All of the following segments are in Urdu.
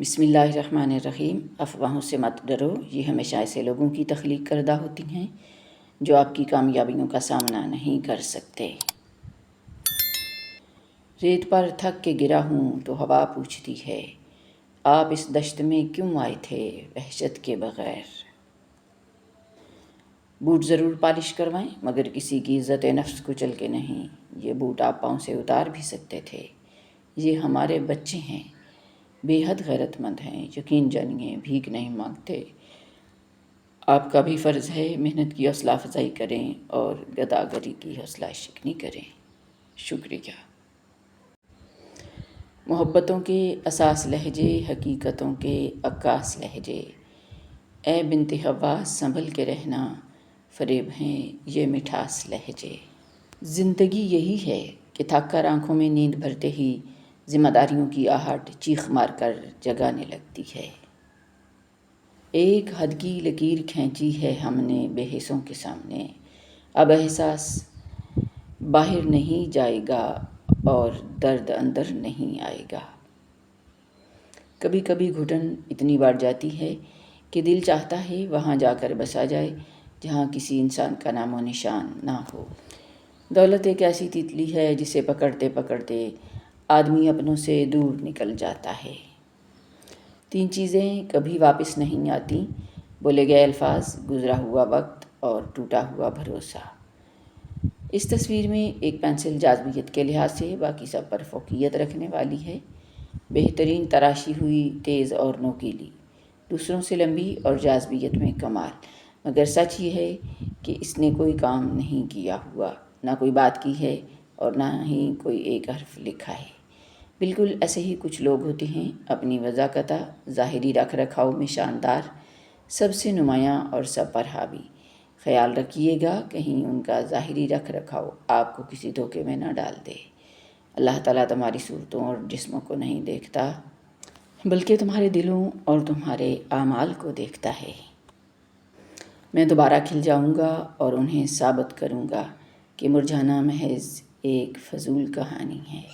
بسم اللہ الرحمن الرحیم۔ افواہوں سے مت ڈرو، یہ ہمیشہ ایسے لوگوں کی تخلیق کردہ ہوتی ہیں جو آپ کی کامیابیوں کا سامنا نہیں کر سکتے۔ ریت پر تھک کے گرا ہوں تو ہوا پوچھتی ہے، آپ اس دشت میں کیوں آئے تھے وحشت کے بغیر؟ بوٹ ضرور پالش کروائیں مگر کسی کی عزت نفس کو چل کے نہیں۔ یہ بوٹ آپ پاؤں سے اتار بھی سکتے تھے۔ یہ ہمارے بچے ہیں، بے حد غیرت مند ہیں، یقین جانیے بھیک نہیں مانگتے۔ آپ کا بھی فرض ہے محنت کی حوصلہ افزائی کریں اور گداگری کی حوصلہ شکنی کریں۔ شکریہ۔ محبتوں کے اساس لہجے، حقیقتوں کے عکاس لہجے، اے بنت حوا سنبھل کے رہنا، فریب ہیں یہ مٹھاس لہجے۔ زندگی یہی ہے کہ تھک کر آنکھوں میں نیند بھرتے ہی ذمہ داریوں کی آہٹ چیخ مار کر جگانے لگتی ہے۔ ایک حد کی لکیر کھینچی ہے ہم نے بے حسوں کے سامنے، اب احساس باہر نہیں جائے گا اور درد اندر نہیں آئے گا۔ کبھی کبھی گھٹن اتنی بڑھ جاتی ہے کہ دل چاہتا ہے وہاں جا کر بسا جائے جہاں کسی انسان کا نام و نشان نہ ہو۔ دولت ایک ایسی تیتلی ہے جسے پکڑتے پکڑتے آدمی اپنوں سے دور نکل جاتا ہے۔ 3 چیزیں کبھی واپس نہیں آتی، بولے گئے الفاظ، گزرا ہوا وقت اور ٹوٹا ہوا بھروسہ۔ اس تصویر میں ایک پینسل جاذبیت کے لحاظ سے باقی سب پر فوقیت رکھنے والی ہے، بہترین تراشی ہوئی، تیز اور نوکیلی، دوسروں سے لمبی اور جاذبیت میں کمال، مگر سچ یہ ہے کہ اس نے کوئی کام نہیں کیا ہوا، نہ کوئی بات کی ہے اور نہ ہی کوئی ایک حرف لکھا ہے۔ بالکل ایسے ہی کچھ لوگ ہوتے ہیں، اپنی وضاقتہ ظاہری رکھ رکھاؤ میں شاندار، سب سے نمایاں اور سب پر حاوی۔ خیال رکھیے گا کہیں ان کا ظاہری رکھ رکھاؤ آپ کو کسی دھوکے میں نہ ڈال دے۔ اللہ تعالیٰ تمہاری صورتوں اور جسموں کو نہیں دیکھتا بلکہ تمہارے دلوں اور تمہارے اعمال کو دیکھتا ہے۔ میں دوبارہ کھل جاؤں گا اور انہیں ثابت کروں گا کہ مرجھانا محض ایک فضول کہانی ہے۔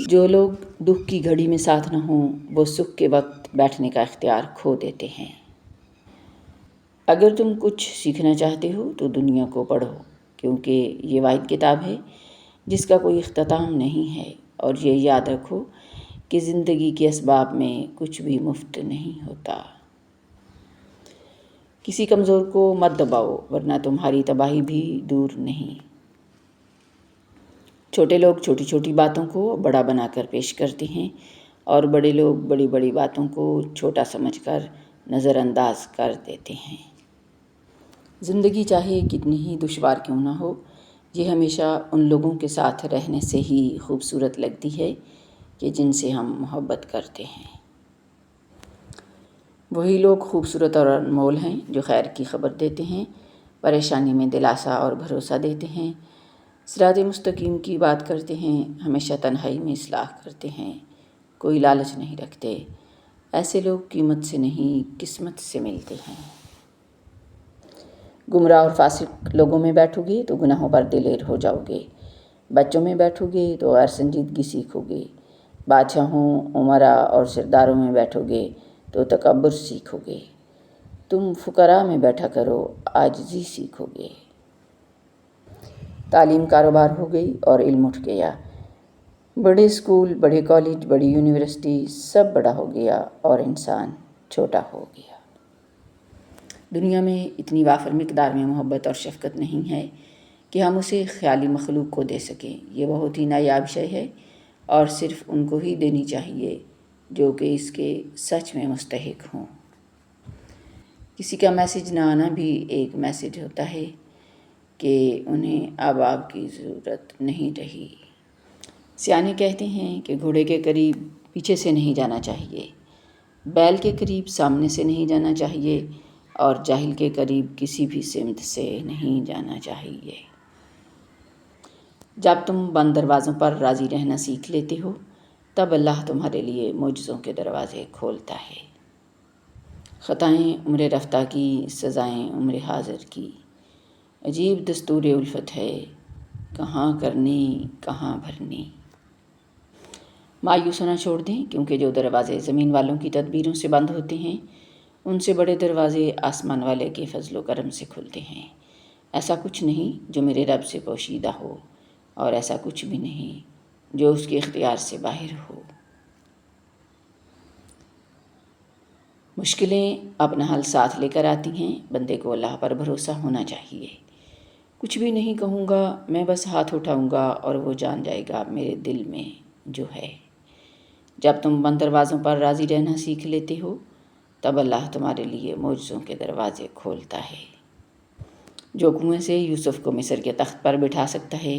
جو لوگ دکھ کی گھڑی میں ساتھ نہ ہوں وہ سکھ کے وقت بیٹھنے کا اختیار کھو دیتے ہیں۔ اگر تم کچھ سیکھنا چاہتے ہو تو دنیا کو پڑھو، کیونکہ یہ واحد کتاب ہے جس کا کوئی اختتام نہیں ہے، اور یہ یاد رکھو کہ زندگی کے اسباب میں کچھ بھی مفت نہیں ہوتا۔ کسی کمزور کو مت دباؤ ورنہ تمہاری تباہی بھی دور نہیں۔ چھوٹے لوگ چھوٹی چھوٹی باتوں کو بڑا بنا کر پیش کرتے ہیں اور بڑے لوگ بڑی بڑی باتوں کو چھوٹا سمجھ کر نظر انداز کر دیتے ہیں۔ زندگی چاہے کتنی ہی دشوار کیوں نہ ہو، یہ ہمیشہ ان لوگوں کے ساتھ رہنے سے ہی خوبصورت لگتی ہے کہ جن سے ہم محبت کرتے ہیں۔ وہی لوگ خوبصورت اور انمول ہیں جو خیر کی خبر دیتے ہیں، پریشانی میں دلاسا اور بھروسہ دیتے ہیں، صراط مستقیم کی بات کرتے ہیں، ہمیشہ تنہائی میں اصلاح کرتے ہیں، کوئی لالچ نہیں رکھتے۔ ایسے لوگ قیمت سے نہیں قسمت سے ملتے ہیں۔ گمراہ اور فاسق لوگوں میں بیٹھو گے تو گناہوں پر دلیر ہو جاؤ گے، بچوں میں بیٹھو گے تو غیر سنجیدگی سیکھو گے، بادشاہوں، امراء اور سرداروں میں بیٹھو گے تو تکبر سیکھو گے، تم فقراء میں بیٹھا کرو، عاجزی سیکھو گے۔ تعلیم کاروبار ہو گئی اور علم اٹھ گیا، بڑے اسکول، بڑے کالج، بڑی یونیورسٹی، سب بڑا ہو گیا اور انسان چھوٹا ہو گیا۔ دنیا میں اتنی وافر مقدار میں محبت اور شفقت نہیں ہے کہ ہم اسے خیالی مخلوق کو دے سکیں۔ یہ بہت ہی نایاب شے ہے اور صرف ان کو ہی دینی چاہیے جو کہ اس کے سچ میں مستحق ہوں۔ کسی کا میسج نہ آنا بھی ایک میسج ہوتا ہے کہ انہیں اب آپ کی ضرورت نہیں رہی۔ سیانے کہتے ہیں کہ گھوڑے کے قریب پیچھے سے نہیں جانا چاہیے، بیل کے قریب سامنے سے نہیں جانا چاہیے اور جاہل کے قریب کسی بھی سمت سے نہیں جانا چاہیے۔ جب تم بند دروازوں پر راضی رہنا سیکھ لیتے ہو تب اللہ تمہارے لیے معجزوں کے دروازے کھولتا ہے۔ خطائیں عمر رفتہ کی، سزائیں عمر حاضر کی، عجیب دستور الفت ہے، کہاں کرنی کہاں بھرنی۔ مایوس ہونا چھوڑ دیں، کیونکہ جو دروازے زمین والوں کی تدبیروں سے بند ہوتے ہیں ان سے بڑے دروازے آسمان والے کے فضل و کرم سے کھلتے ہیں۔ ایسا کچھ نہیں جو میرے رب سے پوشیدہ ہو، اور ایسا کچھ بھی نہیں جو اس کے اختیار سے باہر ہو۔ مشکلیں اپنا حل ساتھ لے کر آتی ہیں، بندے کو اللہ پر بھروسہ ہونا چاہیے۔ کچھ بھی نہیں کہوں گا، میں بس ہاتھ اٹھاؤں گا اور وہ جان جائے گا میرے دل میں جو ہے۔ جب تم بند دروازوں پر راضی رہنا سیکھ لیتے ہو تب اللہ تمہارے لیے معجزوں کے دروازے کھولتا ہے۔ جو کنویں سے یوسف کو مصر کے تخت پر بٹھا سکتا ہے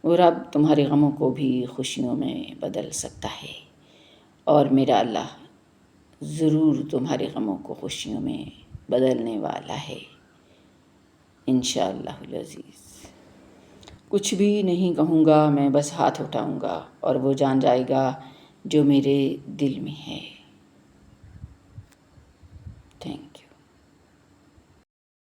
وہ رب تمہارے غموں کو بھی خوشیوں میں بدل سکتا ہے، اور میرا اللہ ضرور تمہارے غموں کو خوشیوں میں بدلنے والا ہے انشاءاللہ العزیز۔ کچھ بھی نہیں کہوں گا، میں بس ہاتھ اٹھاؤں گا اور وہ جان جائے گا جو میرے دل میں ہے۔